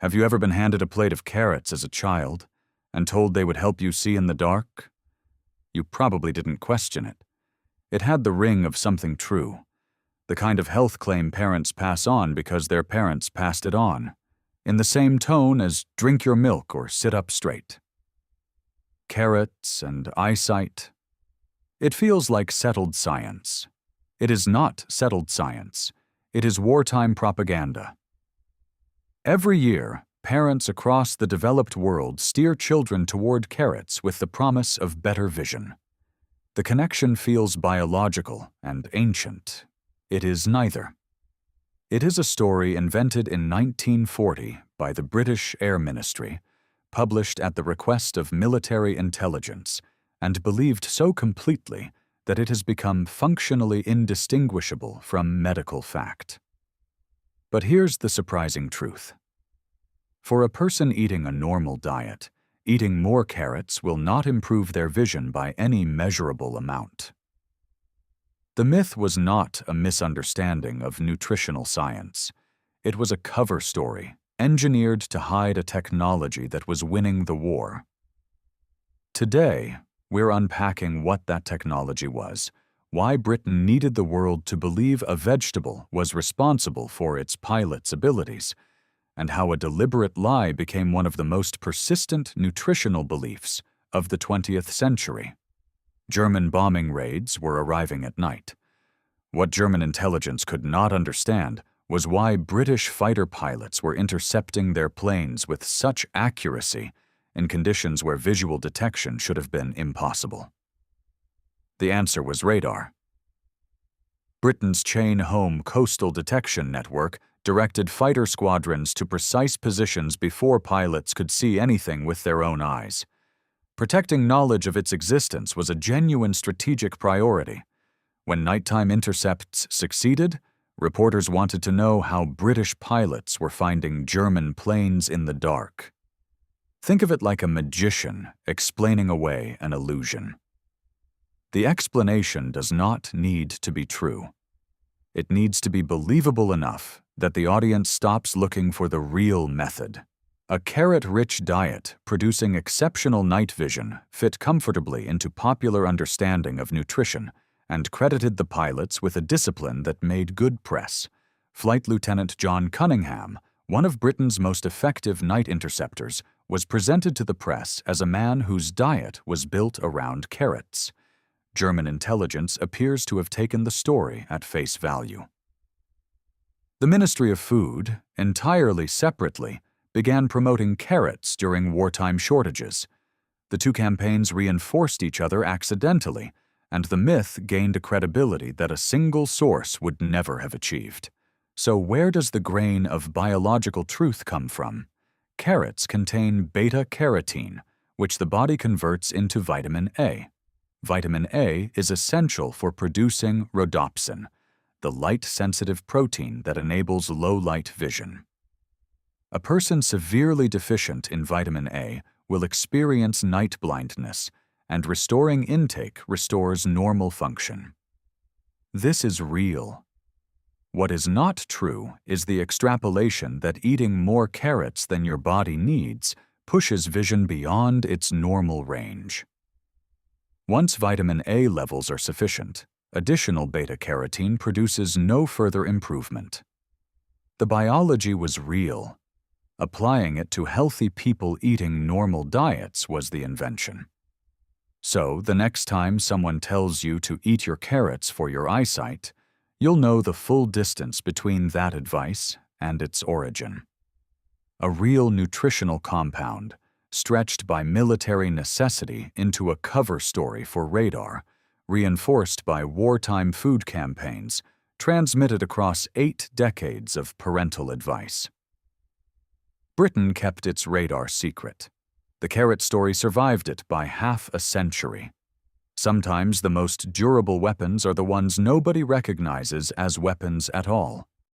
Have you ever been handed a plate of carrots as a child and told they would help you see in the dark? You probably didn't question it. It had the ring of something true, the kind of health claim parents pass on because their parents passed it on, in the same tone as drink your milk or sit up straight. Carrots and eyesight. It feels like settled science. It is not settled science. It is wartime propaganda. Every year, parents across the developed world steer children toward carrots with the promise of better vision. The connection feels biological and ancient. It is neither. It is a story invented in 1940 by the British Air Ministry, published at the request of military intelligence, and believed so completely that it has become functionally indistinguishable from medical fact. But here's the surprising truth. For a person eating a normal diet, eating more carrots will not improve their vision by any measurable amount. The myth was not a misunderstanding of nutritional science. It was a cover story, engineered to hide a technology that was winning the war. Today, we're unpacking what that technology was, why Britain needed the world to believe a vegetable was responsible for its pilot's abilities, and how a deliberate lie became one of the most persistent nutritional beliefs of the 20th century. German bombing raids were arriving at night. What German intelligence could not understand was why British fighter pilots were intercepting their planes with such accuracy in conditions where visual detection should have been impossible. The answer was radar. Britain's chain-home coastal detection network directed fighter squadrons to precise positions before pilots could see anything with their own eyes. Protecting knowledge of its existence was a genuine strategic priority. When nighttime intercepts succeeded, reporters wanted to know how British pilots were finding German planes in the dark. Think of it like a magician explaining away an illusion. The explanation does not need to be true. It needs to be believable enough that the audience stops looking for the real method. A carrot-rich diet producing exceptional night vision fit comfortably into popular understanding of nutrition and credited the pilots with a discipline that made good press. Flight Lieutenant John Cunningham, one of Britain's most effective night interceptors, was presented to the press as a man whose diet was built around carrots. German intelligence appears to have taken the story at face value. The Ministry of Food, entirely separately, began promoting carrots during wartime shortages. The two campaigns reinforced each other accidentally, and the myth gained a credibility that a single source would never have achieved. So where does the grain of biological truth come from? Carrots contain beta-carotene, which the body converts into vitamin A. Vitamin A is essential for producing rhodopsin, the light-sensitive protein that enables low-light vision. A person severely deficient in vitamin A will experience night blindness, and restoring intake restores normal function. This is real. What is not true is the extrapolation that eating more carrots than your body needs pushes vision beyond its normal range. Once vitamin A levels are sufficient, additional beta-carotene produces no further improvement. The biology was real. Applying it to healthy people eating normal diets was the invention. So, the next time someone tells you to eat your carrots for your eyesight, you'll know the full distance between that advice and its origin. A real nutritional compound, stretched by military necessity into a cover story for radar, reinforced by wartime food campaigns, transmitted across 8 decades of parental advice. Britain kept its radar secret. The carrot story survived it by half a century. Sometimes the most durable weapons are the ones nobody recognizes as weapons at all.